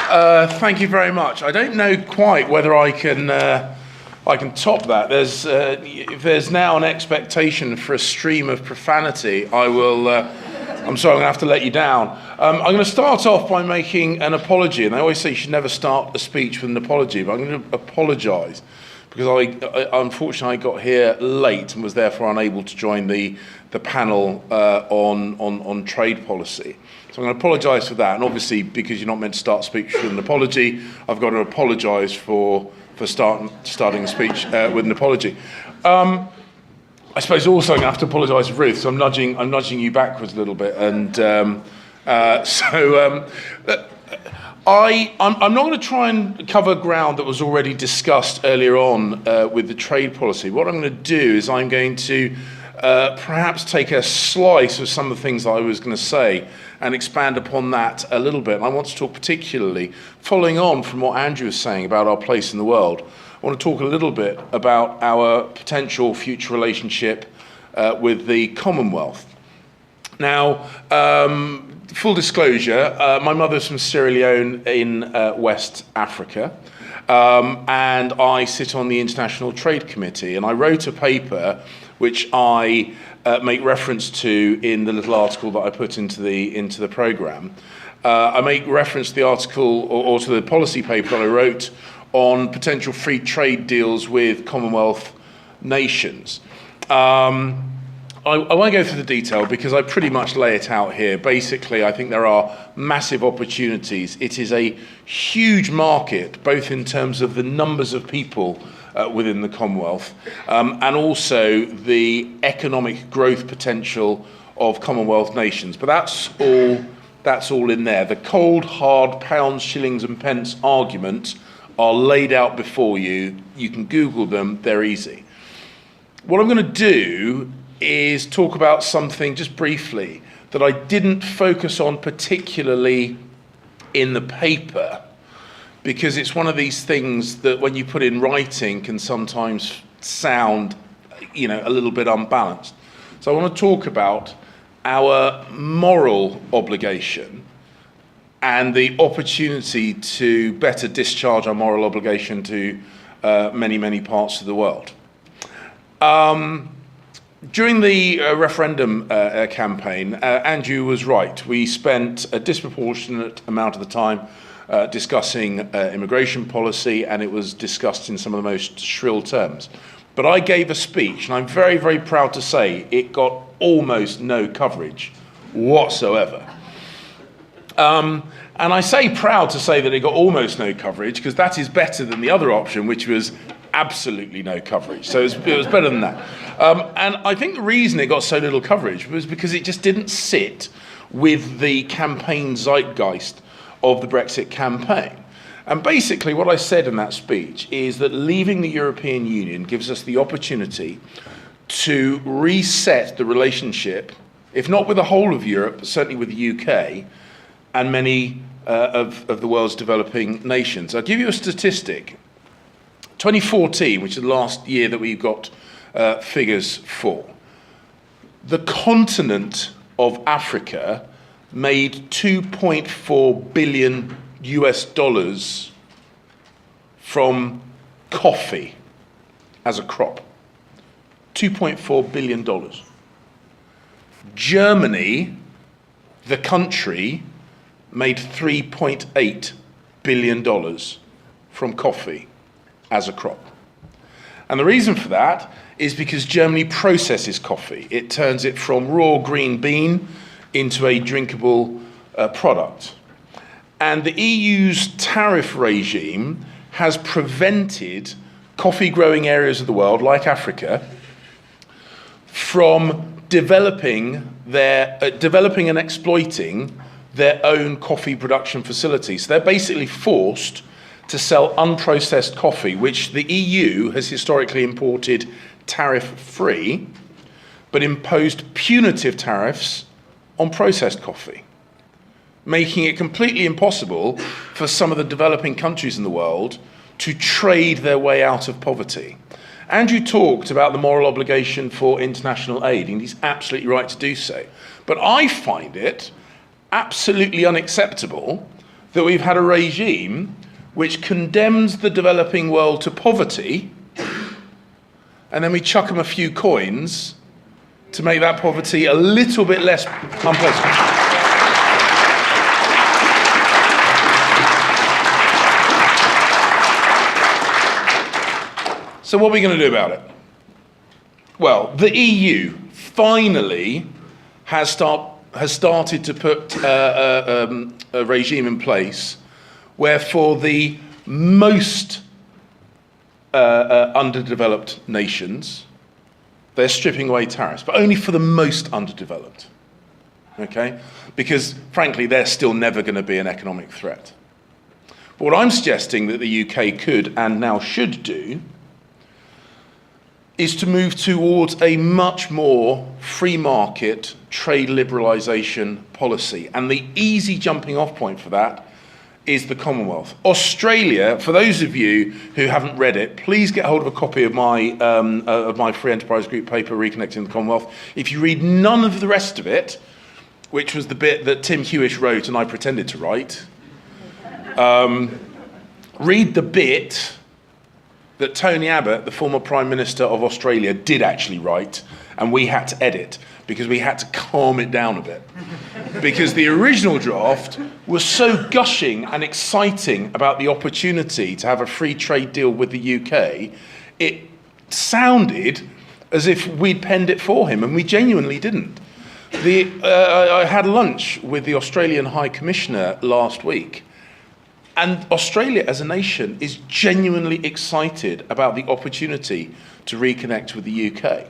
Thank you very much. I don't know quite whether I can top that. If there's now an expectation for a stream of profanity, I'm sorry, I'm going to have to let you down. I'm going to start off by making an apology, and they always say you should never start a speech with an apology, but I'm going to apologise because unfortunately I got here late and was therefore unable to join the panel on trade policy. So I'm going to apologise for that, and obviously because you're not meant to start a speech with an apology, I've got to apologise for starting a speech with an apology. I suppose also I'm going to have to apologise to Ruth, so I'm nudging you backwards a little bit, and I'm not going to try and cover ground that was already discussed earlier on with the trade policy. What I'm going to do is I'm going to perhaps take a slice of some of the things that I was going to say and expand upon that a little bit. And I want to talk particularly, following on from what Andrew was saying about our place in the world, I want to talk a little bit about our potential future relationship with the Commonwealth. Now, full disclosure, my mother's from Sierra Leone in West Africa, and I sit on the International Trade Committee, and I wrote a paper which I make reference to in the little article that I put into the programme. I make reference to the article or to the policy paper that I wrote on potential free trade deals with Commonwealth nations. I won't go through the detail because I pretty much lay it out here. Basically, I think there are massive opportunities. It is a huge market, both in terms of the numbers of people within the Commonwealth and also the economic growth potential of Commonwealth nations. But that's all in there. The cold, hard pounds, shillings and pence arguments are laid out before you. You can Google them, they're easy. What I'm going to do is talk about something just briefly that I didn't focus on particularly in the paper, because it's one of these things that when you put in writing can sometimes sound, a little bit unbalanced. So I want to talk about our moral obligation and the opportunity to better discharge our moral obligation to many, many parts of the world. During the referendum campaign, Andrew was right. We spent a disproportionate amount of the time discussing immigration policy, and it was discussed in some of the most shrill terms. But I gave a speech, and I'm very, very proud to say it got almost no coverage whatsoever. And I say proud to say that it got almost no coverage because that is better than the other option, which was absolutely no coverage. So it was better than that. And I think the reason it got so little coverage was because it just didn't sit with the campaign zeitgeist of the Brexit campaign. And basically what I said in that speech is that leaving the European Union gives us the opportunity to reset the relationship, if not with the whole of Europe, but certainly with the UK and many of the world's developing nations. I'll give you a statistic. 2014, which is the last year that we've got figures for, the continent of Africa made $2.4 billion from coffee as a crop. $2.4 billion. Germany, the country, made $3.8 billion from coffee as a crop. And the reason for that is because Germany processes coffee. It turns it from raw green bean into a drinkable product. And the EU's tariff regime has prevented coffee growing areas of the world, like Africa, from developing and exploiting their own coffee production facilities. So they're basically forced to sell unprocessed coffee, which the EU has historically imported tariff-free, but imposed punitive tariffs on processed coffee, making it completely impossible for some of the developing countries in the world to trade their way out of poverty. Andrew talked about the moral obligation for international aid, and he's absolutely right to do so. But I find it absolutely unacceptable that we've had a regime which condemns the developing world to poverty, and then we chuck them a few coins to make that poverty a little bit less unpleasant. So what are we going to do about it? Well, the EU finally has started to put a regime in place where for the most underdeveloped nations, they're stripping away tariffs, but only for the most underdeveloped, okay? Because frankly, they're still never going to be an economic threat. But what I'm suggesting that the UK could and now should do is to move towards a much more free market trade liberalisation policy. And the easy jumping off point for that is the Commonwealth. Australia, for those of you who haven't read it, please get hold of a copy of my Free Enterprise Group paper, Reconnecting the Commonwealth. If you read none of the rest of it, which was the bit that Tim Hewish wrote and I pretended to write, read the bit that Tony Abbott, the former Prime Minister of Australia, did actually write, and we had to edit because we had to calm it down a bit. Because the original draft was so gushing and exciting about the opportunity to have a free trade deal with the UK, it sounded as if we'd penned it for him, and we genuinely didn't. I had lunch with the Australian High Commissioner last week, and Australia as a nation is genuinely excited about the opportunity to reconnect with the UK.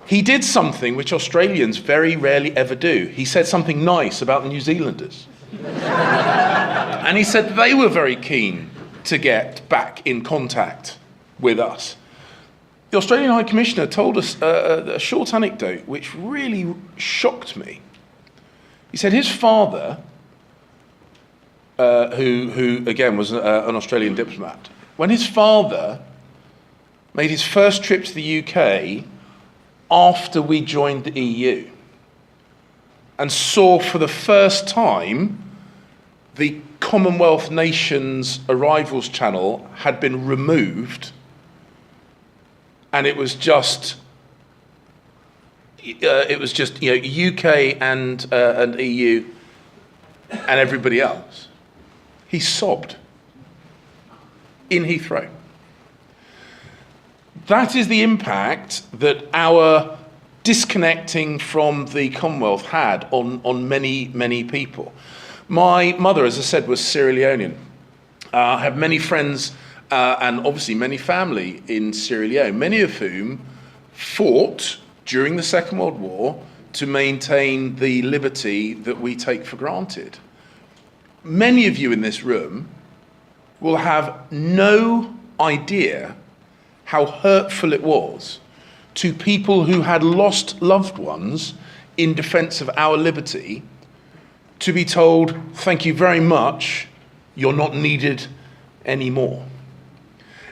He did something which Australians very rarely ever do. He said something nice about the New Zealanders. And he said they were very keen to get back in contact with us. The Australian High Commissioner told us a short anecdote which really shocked me. He said his father, who again was an Australian diplomat, when his father made his first trip to the UK after we joined the EU and saw for the first time the Commonwealth nations arrivals channel had been removed, and it was just UK and EU and everybody else. He sobbed in Heathrow. That is the impact that our disconnecting from the Commonwealth had on many, many people. My mother, as I said, was Sierra Leonean. I have many friends and obviously many family in Sierra Leone, many of whom fought during the Second World War to maintain the liberty that we take for granted. Many of you in this room will have no idea how hurtful it was to people who had lost loved ones in defense of our liberty to be told, thank you very much, you're not needed anymore.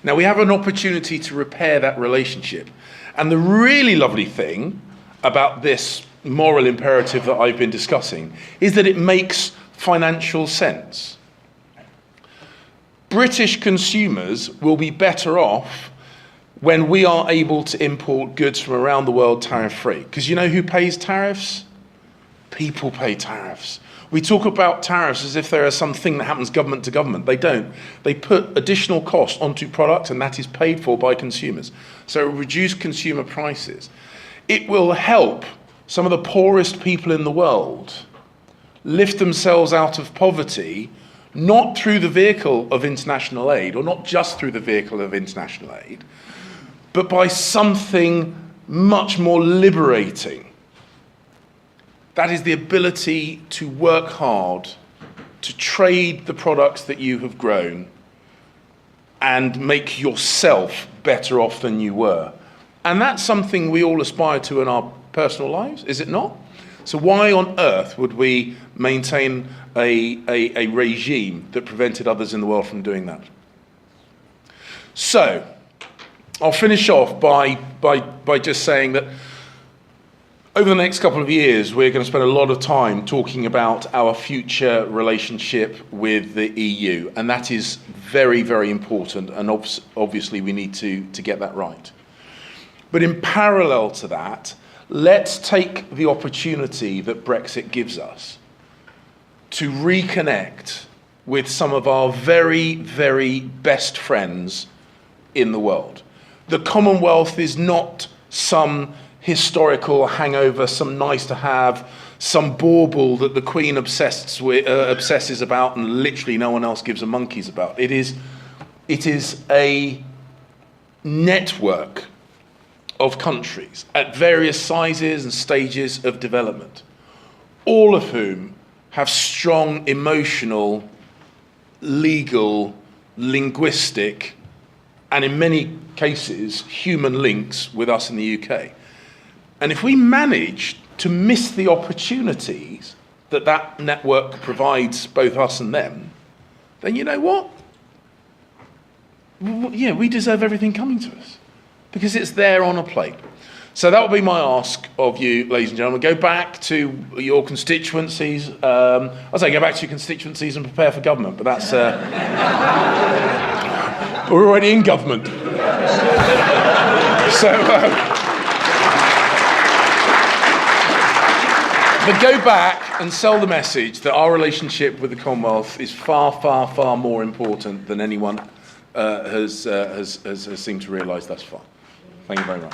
Now we have an opportunity to repair that relationship. And the really lovely thing about this moral imperative that I've been discussing is that it makes financial sense. British consumers will be better off when we are able to import goods from around the world tariff-free. Because you know who pays tariffs? People pay tariffs. We talk about tariffs as if there is something that happens government to government. They don't. They put additional cost onto products, and that is paid for by consumers. So it will reduce consumer prices. It will help some of the poorest people in the world lift themselves out of poverty, not through the vehicle of international aid, or not just through the vehicle of international aid, but by something much more liberating. That is the ability to work hard, to trade the products that you have grown, and make yourself better off than you were. And that's something we all aspire to in our personal lives, is it not? So why on earth would we maintain a regime that prevented others in the world from doing that? So I'll finish off by just saying that Over the next couple of years, we're going to spend a lot of time talking about our future relationship with the EU, and that is very, very important, and obviously we need to get that right. But in parallel to that, let's take the opportunity that Brexit gives us to reconnect with some of our very, very best friends in the world. The Commonwealth is not some historical hangover, some nice to have, some bauble that the Queen obsesses about and literally no one else gives a monkey's about. It is a network of countries at various sizes and stages of development, all of whom have strong emotional, legal, linguistic, and in many cases, human links with us in the UK. And if we manage to miss the opportunities that that network provides both us and them, then you know what? Yeah, we deserve everything coming to us because it's there on a plate. So that would be my ask of you, ladies and gentlemen. Go back to your constituencies. I'll say go back to your constituencies and prepare for government, but that's... we're already in government. But go back and sell the message that our relationship with the Commonwealth is far, far, far more important than anyone has seemed to realise thus far. Thank you very much.